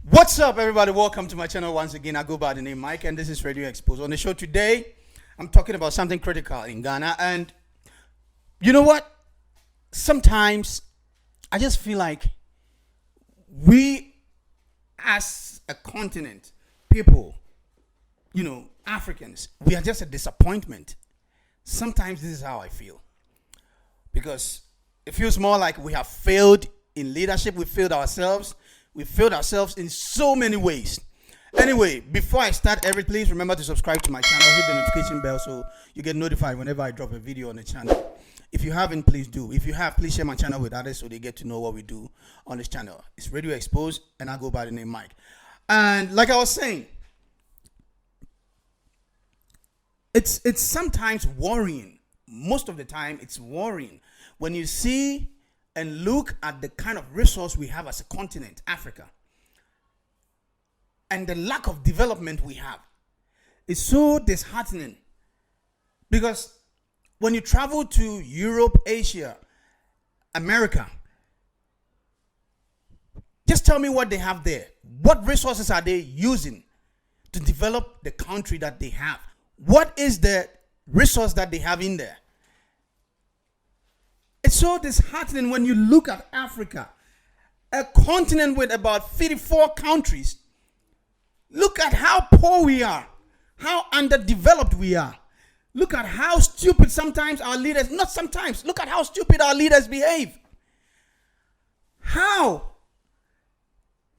What's up, everybody? Welcome to my channel once again. I go by the name Mike, and this is Radio Xposed. On the show today, I'm talking about something critical in Ghana. And you know what? Sometimes I just feel like we, as a continent, people, Africans, we are just a disappointment. Sometimes this is how I feel. Because it feels more like we have failed in leadership. We failed ourselves. We failed ourselves in so many ways. Anyway, before I start everything, please remember to subscribe to my channel. Hit the notification bell so you get notified whenever I drop a video on the channel. If you haven't, please do. If you have, please share my channel with others so they get to know what we do on this channel. It's Radio Xposed, and I go by the name Mike. And like I was saying, it's sometimes worrying. Most of the time, it's worrying when you see and look at the kind of resource we have as a continent, Africa, and the lack of development we have. It's so disheartening, because when you travel to Europe, Asia, America, just tell me what they have there. What resources are they using to develop the country that they have? What is the resource that they have in there? It's so disheartening when you look at Africa, a continent with about 34 countries. Look at how poor we are, how underdeveloped we are. Look at how stupid sometimes our leaders, not sometimes, look at how stupid our leaders behave. How?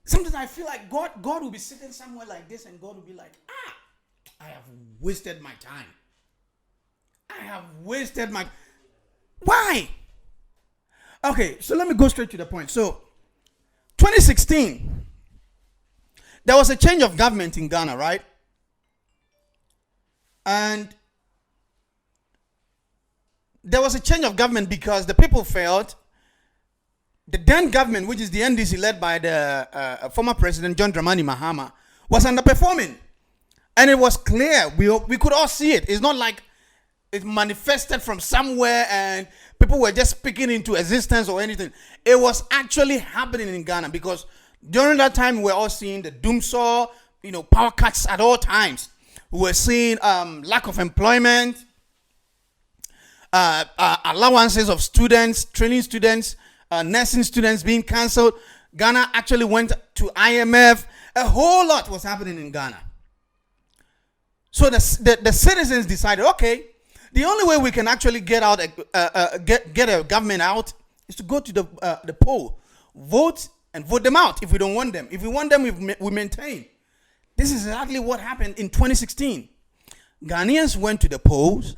Sometimes I feel like God will be sitting somewhere like this, and God will be like, I have wasted my time. I have wasted my... Why? Okay, so let me go straight to the point. So, 2016, there was a change of government in Ghana, right? And there was a change of government because the people felt the then government, which is the NDC led by the former president John Dramani Mahama, was underperforming. And it was clear. We could all see it. It's not like it manifested from somewhere and people were just speaking into existence or anything. It was actually happening in Ghana, because during that time we were all seeing the doomsaw, power cuts at all times. We were seeing lack of employment, allowances of students, training students, nursing students being cancelled. Ghana actually went to IMF. A whole lot was happening in Ghana. So the citizens decided, okay, the only way we can actually get out, get a government out, is to go to the poll, vote, and vote them out if we don't want them. If we want them, we maintain. This is exactly what happened in 2016. Ghanaians went to the polls,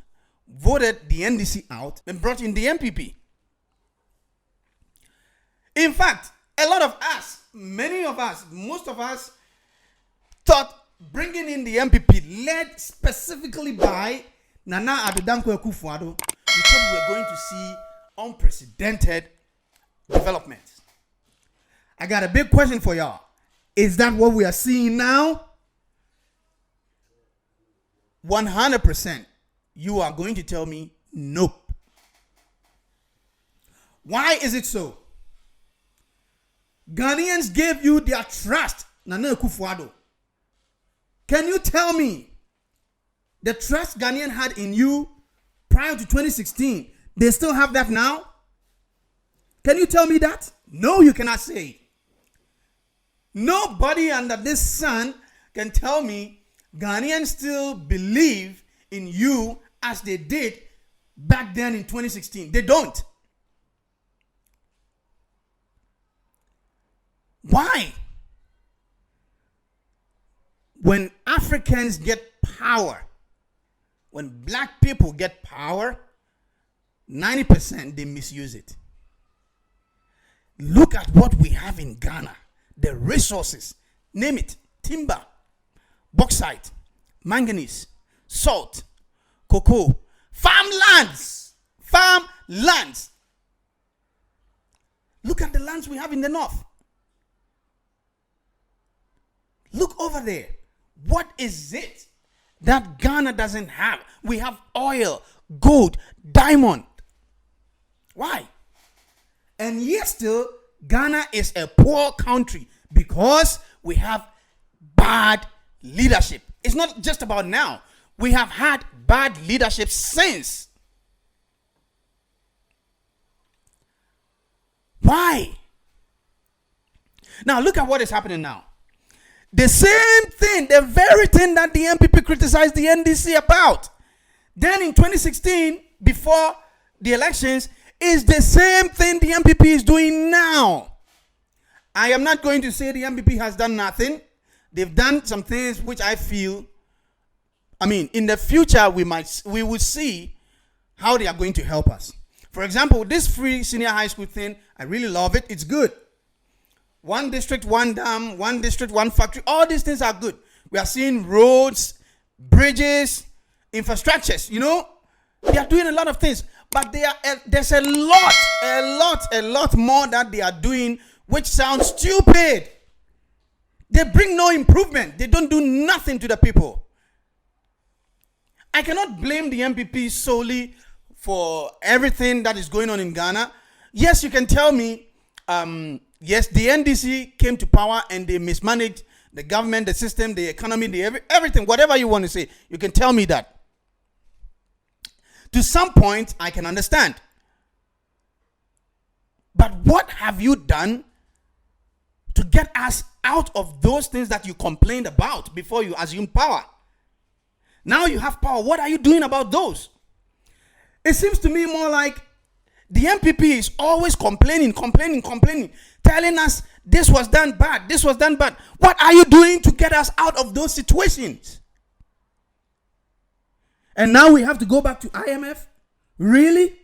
voted the NDC out, and brought in the MPP. In fact, a lot of us, many of us, most of us, thought bringing in the MPP, led specifically by Nana Addo Dankwa Akufo-Addo, we thought we were going to see unprecedented development. I got a big question for y'all. Is that what we are seeing now? 100%. You are going to tell me nope. Why is it so? Ghanaians gave you their trust, Nana Akufo-Addo. Can you tell me the trust Ghanaian had in you prior to 2016, they still have that now? Can you tell me that? No, you cannot say. Nobody under this sun can tell me Ghanaians still believe in you as they did back then in 2016. They don't. Why? When Africans get power, when black people get power, 90% they misuse it. Look at what we have in Ghana. The resources, name it, timber, bauxite, manganese, salt, cocoa, farmlands. Look at the lands we have in the north. Look over there. What is it that Ghana doesn't have? We have oil, gold, diamond. Why? And yet still, Ghana is a poor country because we have bad leadership. It's not just about now. We have had bad leadership since. Why? Now look at what is happening now. The same thing, the very thing that the MPP criticized the NDC about. Then in 2016, before the elections, is the same thing the MPP is doing now. I am not going to say the MPP has done nothing. They've done some things which I feel, in the future we will see how they are going to help us. For example, this free senior high school thing, I really love it. It's good. One district, one dam, one district, one factory. All these things are good. We are seeing roads, bridges, infrastructures, They are doing a lot of things. But there's a lot more that they are doing which sounds stupid. They bring no improvement. They don't do nothing to the people. I cannot blame the MPP solely for everything that is going on in Ghana. Yes, you can tell me, yes, the NDC came to power and they mismanaged the government, the system, the economy, everything, whatever you want to say. You can tell me that. To some point, I can understand. But what have you done to get us out of those things that you complained about before you assumed power? Now you have power. What are you doing about those? It seems to me more like the MPP is always complaining, telling us this was done bad, this was done bad. What are you doing to get us out of those situations? And now we have to go back to IMF? Really?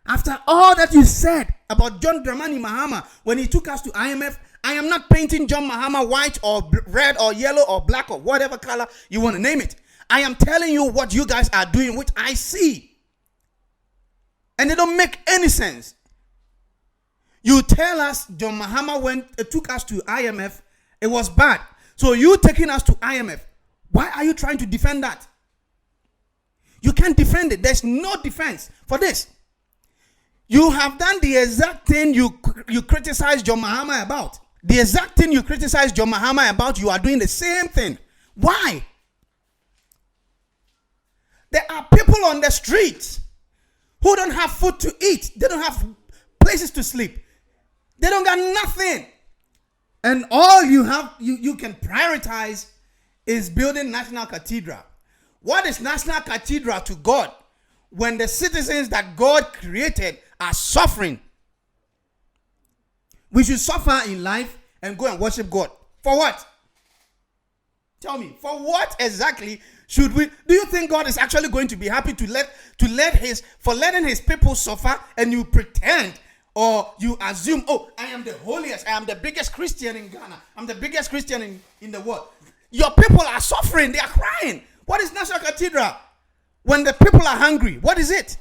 After all that you said about John Dramani Mahama when he took us to IMF, I am not painting John Mahama white or red or yellow or black or whatever color you want to name it. I am telling you what you guys are doing, which I see. And they don't make any sense. You tell us John Mahama took us to IMF, it was bad. So you taking us to IMF, why are you trying to defend that? You can't defend it. There's no defense for this. You have done the exact thing you criticize John Mahama about. The exact thing you criticize John Mahama about, you are doing the same thing. Why? There are people on the streets who don't have food to eat. They don't have places to sleep. They don't got nothing. And all you can prioritize is building National Cathedral. What is National Cathedral to God when the citizens that God created are suffering? We should suffer in life and go and worship God. For what? Tell me, for what exactly should we? Do you think God is actually going to be happy for letting his people suffer, and you pretend or you assume, oh, I am the holiest, I am the biggest Christian in Ghana, I'm the biggest Christian in the world. Your people are suffering, they are crying. What is National Cathedral? When the people are hungry, what is it?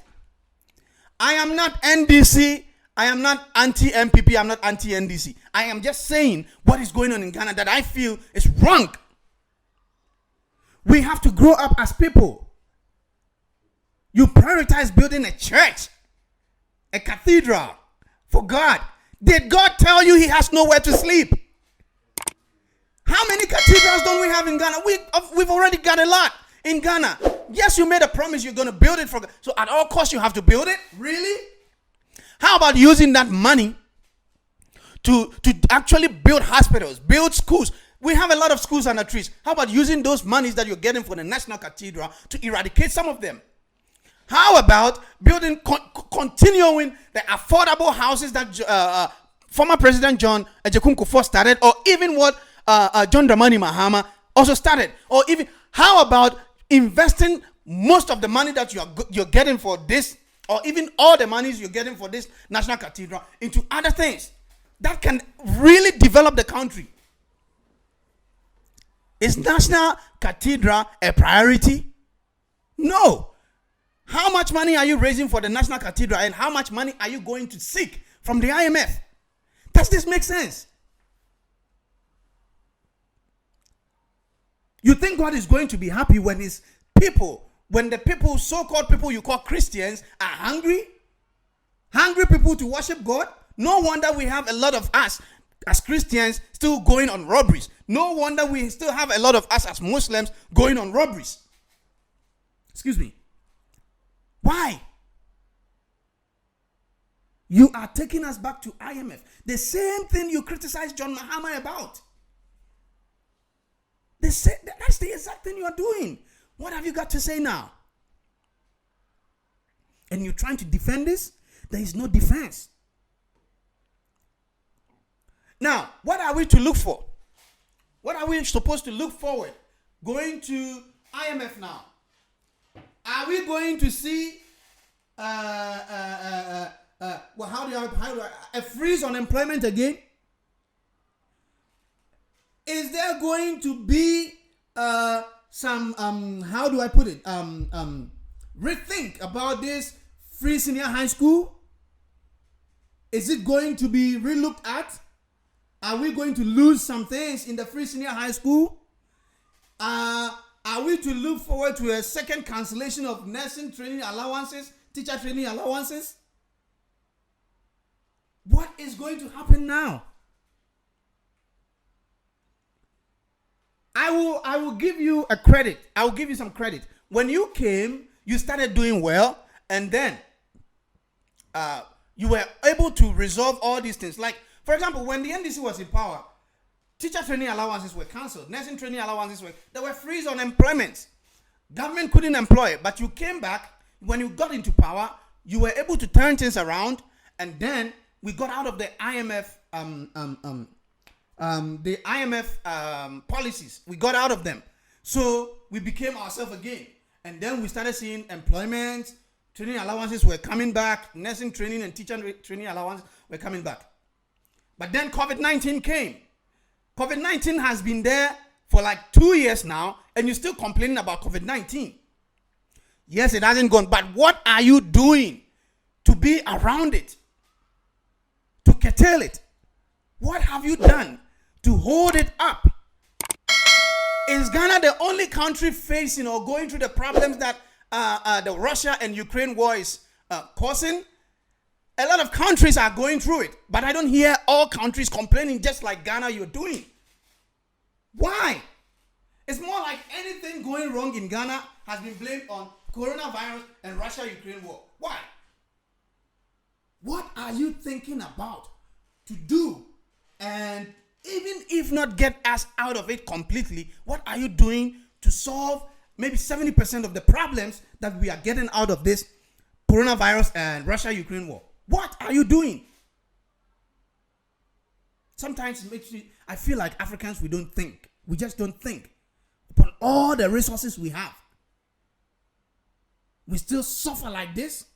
I am not NDC, I am not anti-MPP, I'm not anti-NDC. I am just saying what is going on in Ghana that I feel is wrong. We have to grow up as people. You prioritize building a church, a cathedral for God. Did God tell you he has nowhere to sleep? How many cathedrals don't we have in Ghana? We've already got a lot in Ghana. Yes, you made a promise you're going to build it for God. So at all costs you have to build it? Really? How about using that money to actually build hospitals, build schools? We have a lot of schools under trees. How about using those monies that you're getting for the National Cathedral to eradicate some of them? How about continuing the affordable houses that former President John Agyekum Kufuor started, or even what John Dramani Mahama also started? Or even, how about investing most of the money that you're getting for this, or even all the monies you're getting for this National Cathedral, into other things that can really develop the country? Is National Cathedral a priority? No. How much money are you raising for the National Cathedral, and how much money are you going to seek from the IMF? Does this make sense? You think God is going to be happy when his people, when the people, so-called people you call Christians, are hungry? Hungry people to worship God. No wonder we have a lot of us as Christians still going on robberies. No wonder we still have a lot of us as Muslims going on robberies. Excuse me. Why? You are taking us back to IMF. The same thing you criticized John Mahama about. That's the exact thing you are doing. What have you got to say now? And you're trying to defend this? There is no defense. Now, what are we to look for? What are we supposed to look forward? Going to IMF now. Are we going to see a freeze on employment again? Is there going to be some rethink about this free senior high school? Is it going to be relooked at? Are we going to lose some things in the free senior high school? Are we to look forward to a second cancellation of nursing training allowances, teacher training allowances? What is going to happen now? I will give you a credit. I will give you some credit. When you came, you started doing well, and then you were able to resolve all these things. Like, for example, when the NDC was in power, teacher training allowances were cancelled. Nursing training allowances there were freeze on employment. Government couldn't employ, but you came back. When you got into power, you were able to turn things around, and then we got out of the IMF policies. We got out of them. So we became ourselves again. And then we started seeing employment, training allowances were coming back, nursing training and teacher training allowances were coming back. But then COVID-19 came. COVID-19 has been there for like 2 years now, and you're still complaining about COVID-19. Yes, it hasn't gone, but what are you doing to be around it? To curtail it? What have you done to hold it up? Is Ghana the only country facing or going through the problems that the Russia and Ukraine war is causing? A lot of countries are going through it, but I don't hear all countries complaining just like Ghana you're doing. Why? It's more like anything going wrong in Ghana has been blamed on coronavirus and Russia-Ukraine war. Why? What are you thinking about to do? And even if not get us out of it completely, what are you doing to solve maybe 70% of the problems that we are getting out of this coronavirus and Russia-Ukraine war? What are you doing? Sometimes it makes me, I feel like Africans, we don't think. We just don't think. Upon all the resources we have, we still suffer like this.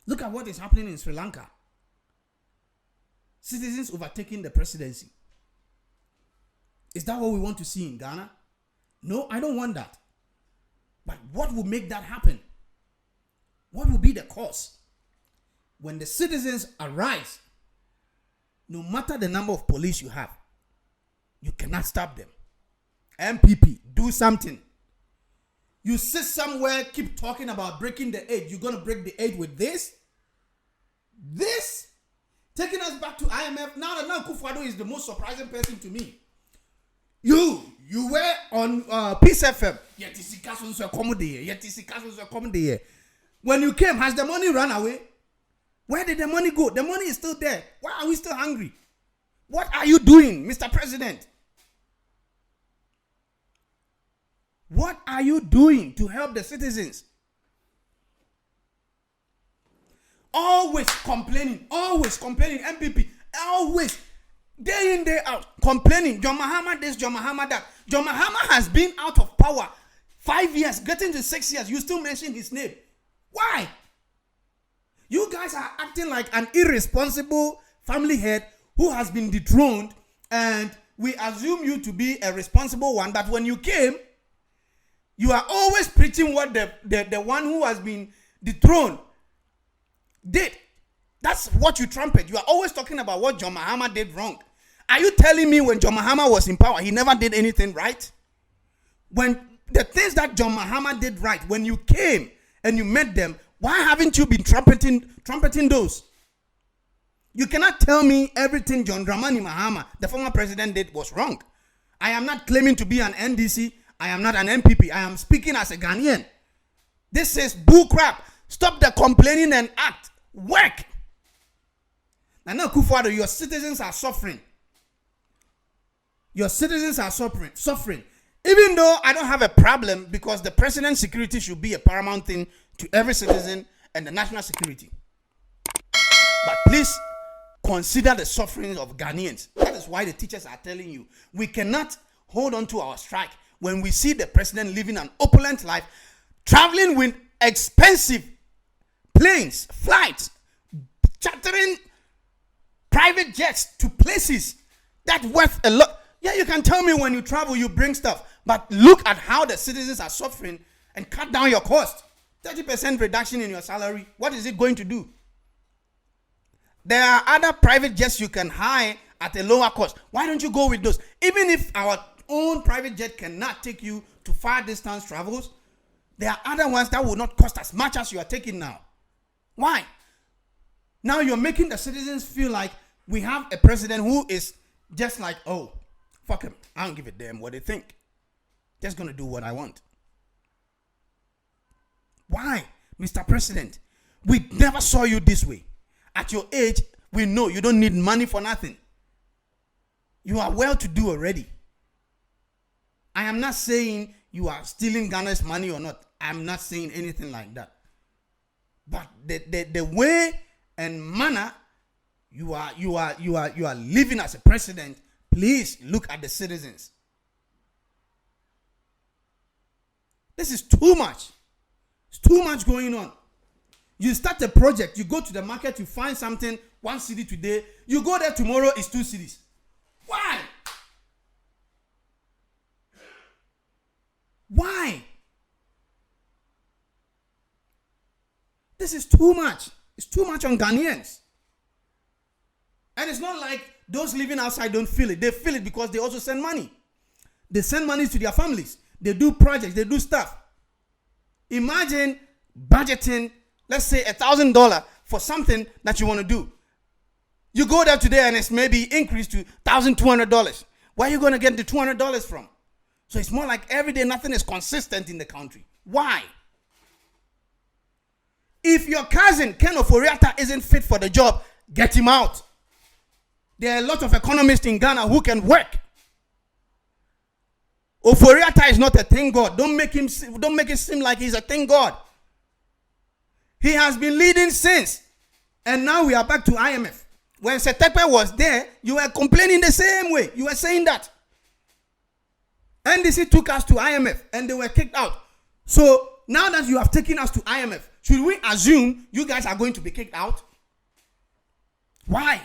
Look at what is happening in Sri Lanka. Citizens overtaking the presidency. Is that what we want to see in Ghana? No, I don't want that. But what will make that happen? What will be the cause? When the citizens arise, no matter the number of police you have, you cannot stop them. MPP, do something. You sit somewhere, keep talking about breaking the 8. You're going to break the 8 with this? This? Taking us back to IMF. Now Kufuor is the most surprising person to me. You were on Peace FM. When you came, has the money run away? Where did the money go? The money is still there. Why are we still hungry? What are you doing, Mr. President? What are you doing to help the citizens? Always complaining, MPP, always, day in, day out, complaining. John Mahama this, John Mahama that. John Mahama has been out of power 5 years, getting to 6 years. You still mention his name. Why? You guys are acting like an irresponsible family head who has been dethroned, and we assume you to be a responsible one. But when you came, you are always preaching what the one who has been dethroned did. That's what you trumpet. You are always talking about what John Mahama did wrong. Are you telling me when John Mahama was in power, he never did anything right? When the things that John Mahama did right, when you came and you met them, Why haven't you been trumpeting those? You cannot tell me everything John Dramani Mahama, the former president, did was wrong. I am not claiming to be an NDC. I am not an MPP. I am speaking as a Ghanaian. This is bull crap. Stop the complaining and act. Work. Now, Kufuor, your citizens are suffering. Your citizens are suffering. Even though I don't have a problem, because the president's security should be a paramount thing to every citizen and the national security. But please consider the suffering of Ghanaians. That is why the teachers are telling you we cannot hold on to our strike when we see the president living an opulent life, traveling with expensive planes, flights, chartering private jets to places that worth a lot. Yeah, you can tell me when you travel, you bring stuff. But look at how the citizens are suffering and cut down your cost. 30% reduction in your salary. What is it going to do? There are other private jets you can hire at a lower cost. Why don't you go with those? Even if our own private jet cannot take you to far distance travels, there are other ones that will not cost as much as you are taking now. Why? Now you're making the citizens feel like we have a president who is just like, oh, fuck him. I don't give a damn what they think. Just going to do what I want. Why, Mr. President? We never saw you this way. At your age, we know you don't need money for nothing. You are well to do already. I am not saying you are stealing Ghana's money or not. I'm not saying anything like that. But the way and manner you are living as a president, please look at the citizens. This is too much. It's too much going on. You start a project, you go to the market, you find something, 1 cedi today, you go there tomorrow, it's 2 cedis. Why? Why? This is too much. It's too much on Ghanaians. And it's not like those living outside don't feel it. They feel it because they also send money. They send money to their families. They do projects. They do stuff. Imagine budgeting, let's say $1,000 for something that you want to do. You go there today and it's maybe increased to $1,200. Where are you going to get the $200 from? So it's more like every day nothing is consistent in the country. Why? If your cousin, Ken Oforiatta, isn't fit for the job, get him out. There are a lot of economists in Ghana who can work. Oforiatta is not a thing God. Don't make it seem like he's a thing God. He has been leading since. And now we are back to IMF. When Setekpe was there, you were complaining the same way. You were saying that. NDC took us to IMF and they were kicked out. So now that you have taken us to IMF, should we assume you guys are going to be kicked out? Why?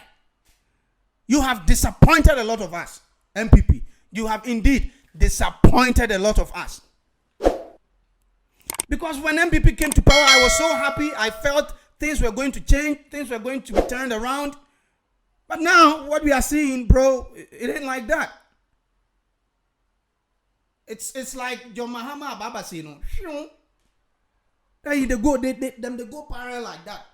You have disappointed a lot of us, MPP. You have indeed disappointed a lot of us. Because when MPP came to power, I was so happy. I felt things were going to change. Things were going to be turned around. But now, what we are seeing, bro, it ain't like that. It's like John Mahama Ababa, you know. They go parallel like that.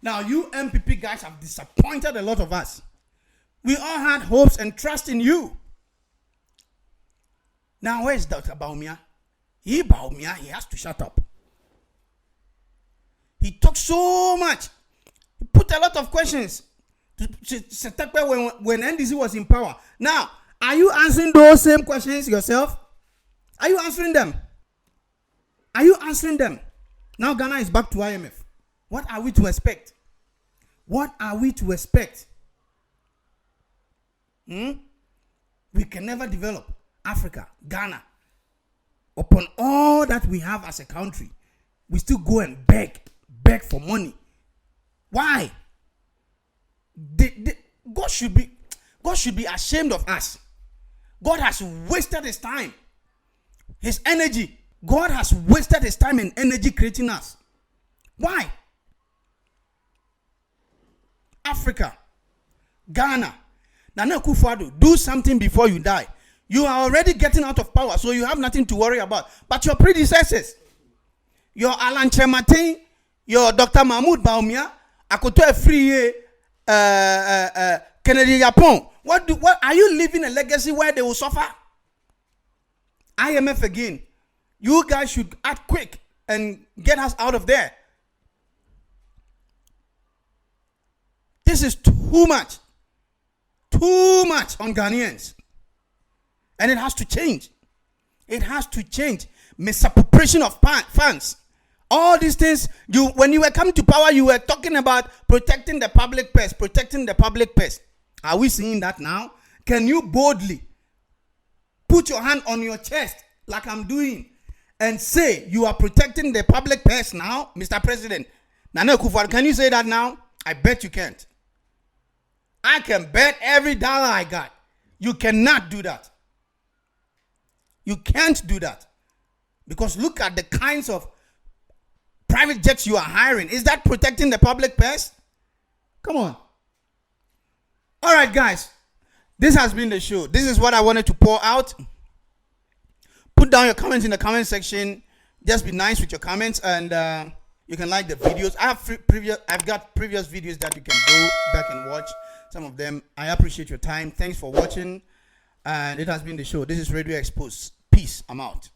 Now you MPP guys have disappointed a lot of us. We all had hopes and trust in you. Now where's Dr. Baumia? He has to shut up. He talked so much. He put a lot of questions to Setekpe when NDC was in power. Now, are you answering those same questions yourself? Are you answering them? Are you answering them? Now Ghana is back to IMF. What are we to expect? What are we to expect? We can never develop Africa, Ghana. Upon all that we have as a country, we still go and beg for money. Why? God should be ashamed of us. God has wasted his time, his energy. God has wasted his time and energy creating us. Why? Africa, Ghana, Nana Akufo-Addo, do something before you die. You are already getting out of power, so you have nothing to worry about. But your predecessors, your Alan Chematin, your Dr. Mahmoud Baumia, Akoto free Kennedy Japon. What are you leaving a legacy where they will suffer? IMF again. You guys should act quick and get us out of there. This is too much. Too much on Ghanaians. And it has to change. It has to change. Misappropriation of funds. All these things, when you were coming to power, you were talking about protecting the public purse, protecting the public purse. Are we seeing that now? Can you boldly put your hand on your chest like I'm doing and say you are protecting the public purse now, Mr. President? Nana Akufo-Addo, can you say that now? I bet you can't. I can bet every dollar I got. You cannot do that. You can't do that. Because look at the kinds of private jets you are hiring. Is that protecting the public purse? Come on. All right, guys. This has been the show. This is what I wanted to pour out. Put down your comments in the comment section. Just be nice with your comments, and you can like the videos. I've got previous videos that you can go back and watch. Some of them. I appreciate your time. Thanks for watching. And it has been the show. This is Radio Xposed. Peace. I'm out.